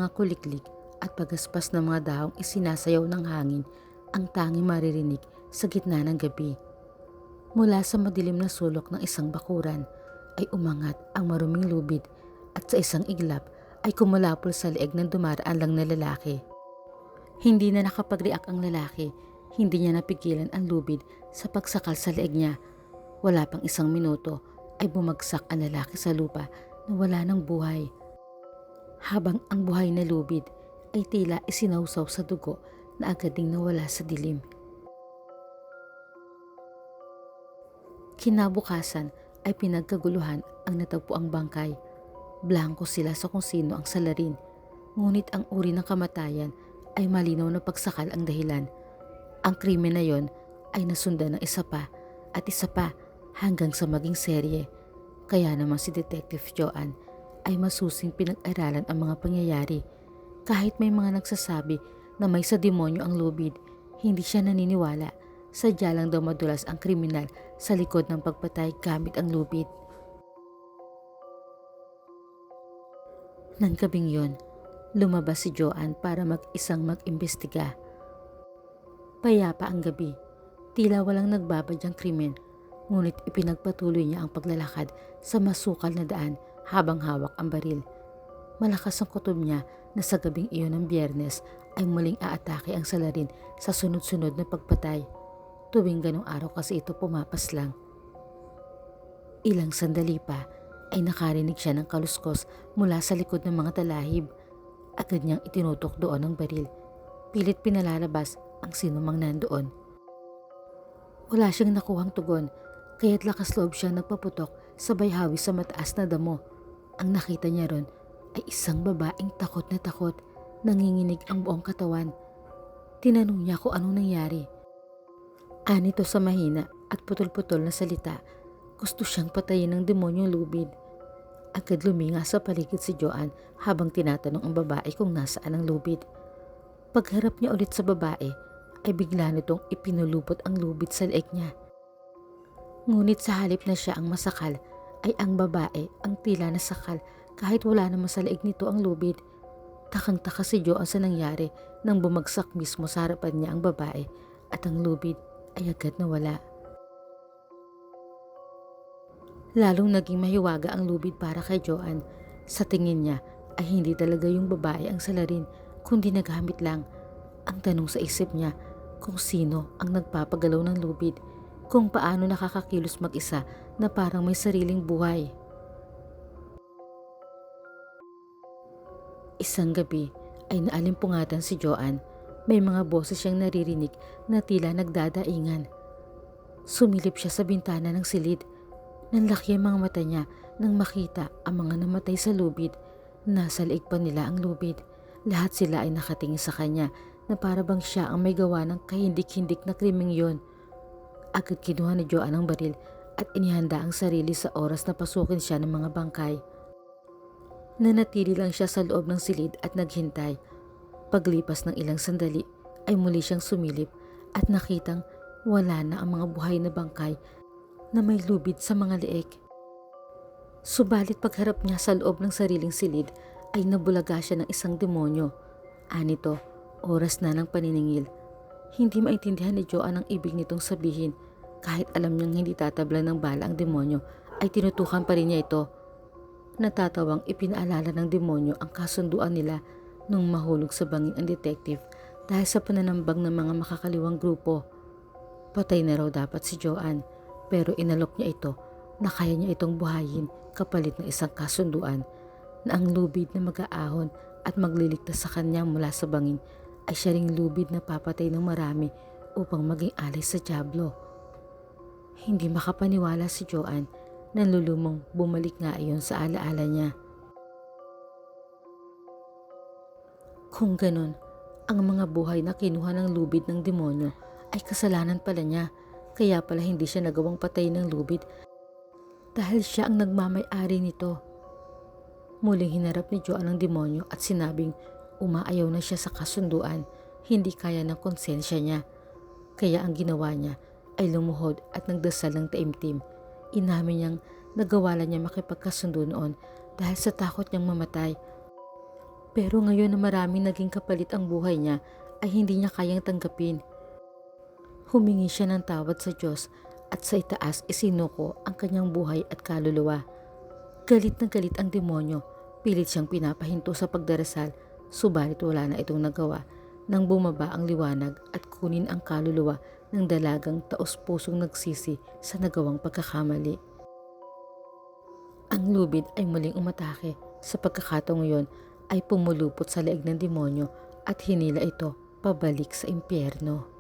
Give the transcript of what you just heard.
mga kuliklik at pagaspas ng mga dahong isinasayaw ng hangin ang tanging maririnig sa gitna ng gabi. Mula sa madilim na sulok ng isang bakuran ay umangat ang maruming lubid at sa isang iglap ay kumulapol sa leeg ng dumaraan lang na lalaki. Hindi na nakapag-react ang lalaki, hindi niya napigilan ang lubid sa pagsakal sa leeg niya. Wala pang isang minuto ay bumagsak ang lalaki sa lupa na wala ng buhay. Habang ang buhay na lubid ay tila isinawsaw sa dugo na agad ding nawala sa dilim. Kinabukasan ay pinagkaguluhan ang natagpuang bangkay. Blanko sila sa kung sino ang salarin, ngunit ang uri ng kamatayan ay malinaw na pagsakal ang dahilan. Ang krimen na yon ay nasundan ng isa pa at isa pa hanggang sa maging serye. Kaya naman si Detective Joanne ay masusing pinag-aralan ang mga pangyayari. Kahit may mga nagsasabi na may sa demonyo ang lubid, hindi siya naniniwala. Sadya lang daw madulas ang kriminal sa likod ng pagpatay gamit ang lubid. Nang gabing yon, lumabas si Joanne para mag-isang mag-imbestiga. Payapa ang gabi, tila walang nagbabadyang krimen, ngunit ipinagpatuloy niya ang paglalakad sa masukal na daan habang hawak ang baril. Malakas ang kutob niya na sa gabing iyon ng Biyernes ay muling aatake ang salarin sa sunod-sunod na pagpatay. Tuwing ganong araw kasi ito pumapas lang. Ilang sandali pa ay nakarinig siya ng kaluskos mula sa likod ng mga talahib. Agad niyang itinutok doon ang baril. Pilit pinalalabas ang sinumang nandoon. Wala siyang nakuhang tugon, kaya't lakas loob siyang nagpaputok sabay hawi sa mataas na damo. Ang nakita niya ron ay isang babaeng takot na takot, nanginginig ang buong katawan. Tinanong niya kung anong nangyari. Anito sa mahina at putol-putol na salita, gusto siyang patayin ng demonyong lubid. Agad luminga sa paligid si Joanne habang tinatanong ang babae kung nasaan ang lubid. Pagharap niya ulit sa babae, ay bigla nitong ipinulupot ang lubid sa leeg niya. Ngunit sa halip na siya ang masakal, ay ang babae ang tila nasakal kahit wala naman sa leeg nito ang lubid. Takang-taka si Joanne sa nangyari nang bumagsak mismo sa harapan niya ang babae at ang lubid ay agad nawala. Lalong naging mahiwaga ang lubid para kay Joanne. Sa tingin niya ay hindi talaga yung babae ang salarin, kundi nagamit lang. Ang tanong sa isip niya kung sino ang nagpapagalaw ng lubid, kung paano nakakakilos mag-isa na parang may sariling buhay. Isang gabi ay naalimpungatan si Joanne. May mga boses siyang naririnig na tila nagdadaingan. Sumilip siya sa bintana ng silid. Nanlaki ang mga mata niya nang makita ang mga namatay sa lubid. Nasa leeg pa nila ang lubid. Lahat sila ay nakatingin sa kanya na para bang siya ang may gawa ng kahindik-hindik na krimeng yon. Agad kinuha ni Joanne ang baril at inihanda ang sarili sa oras na pasukin siya ng mga bangkay. Nanatili lang siya sa loob ng silid at naghintay. Paglipas ng ilang sandali ay muli siyang sumilip at nakitang wala na ang mga buhay na bangkay na may lubid sa mga leeg. Subalit pagharap niya sa loob ng sariling silid ay nabulaga siya ng isang demonyo. Anito, oras na ng paniningil. Hindi maintindihan ni Joanne ang ibig nitong sabihin. Kahit alam niyang hindi tatablan ng bala ang demonyo, ay tinutukan pa rin niya ito. Natatawang ipinaalala ng demonyo ang kasunduan nila nung mahulog sa bangin ang detective dahil sa pananambang ng mga makakaliwang grupo. Patay na raw dapat si Joanne, pero inalok niya ito na kaya niya itong buhayin kapalit ng isang kasunduan na ang lubid na mag-aahon at magliligtas sa kanya mula sa bangin ay siya ring lubid na papatay ng marami upang maging alay sa dyablo. Hindi makapaniwala si Joanne, nanlulumong bumalik nga iyon sa alaala niya. Kung ganun, ang mga buhay na kinuha ng lubid ng demonyo ay kasalanan pala niya, kaya pala hindi siya nagawang patay ng lubid dahil siya ang nagmamay-ari nito. Muling hinarap ni Joanne ang demonyo at sinabing umaayaw na siya sa kasunduan, hindi kaya ng konsensya niya. Kaya ang ginawa niya ay lumuhod at nagdasal ng taimtim. Inamin niyang nagawa lang niya makipagkasundo noon dahil sa takot niyang mamatay. Pero ngayon na maraming naging kapalit ang buhay niya ay hindi niya kayang tanggapin. Humingi siya ng tawad sa Diyos at sa itaas isinuko ang kanyang buhay at kaluluwa. Galit na galit ang demonyo, pilit siyang pinapahinto sa pagdarasal, subalit wala na itong nagawa nang bumaba ang liwanag at kunin ang kaluluwa ng dalagang taos-pusong nagsisi sa nagawang pagkakamali. Ang lubid ay muling umatake. Sa pagkakataong yun ay pumulupot sa leeg ng demonyo at hinila ito pabalik sa impyerno.